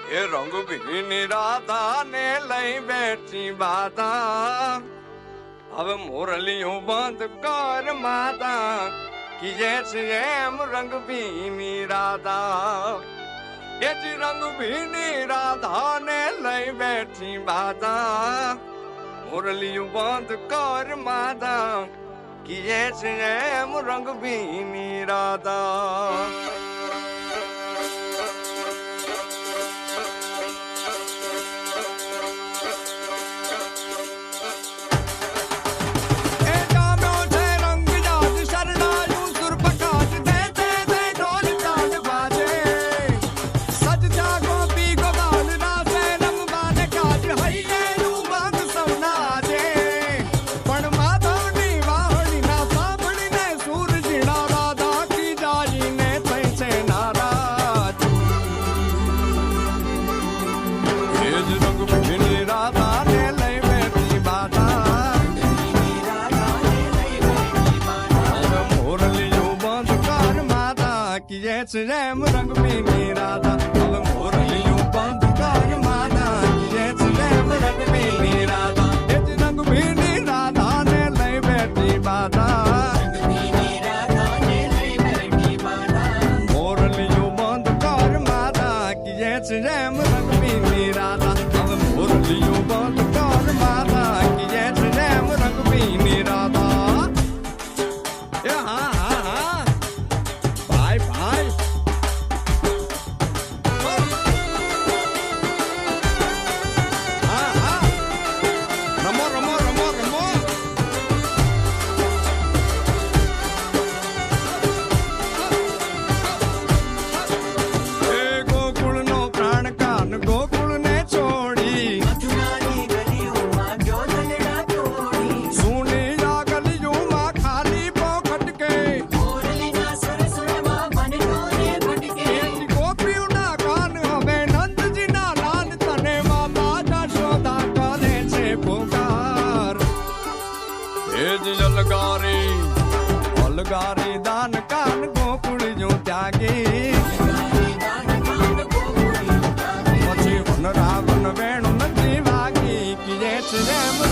એ રંગભીની રાધા ને લઈ બેઠી બાધા હવે મોરલીઓ બંધ કર માતા કીજે છે એમ રંગભીની રાધા એ જ રંગભીની રાધા ને લઈ બેઠી બાધા મોરલીઓ બંધ કર માતા કીજે છે એમ રંગભીની રાધા એમ રંગભીની રાધા હવે મોરલીઓ બંધ કર માતા કીજે છે એમ રંગભીની રાધા એ જ રંગભીની રાધા ને લઈ બેઠી બાધા મોરલીઓ બંધ કર માતા કીજે છે એમ રંગભીની રાધા હવે મોરલીઓ બંધ કર માતા કીજે છે એમ રંગભીની રાધા એ હા હા હા ભાઈ ભાઈ અલગારી દાન કાન ગોકુળ જો ત્યાગી પછી વન રાવણ વેણુ નથી વાગી કીજે છે એમ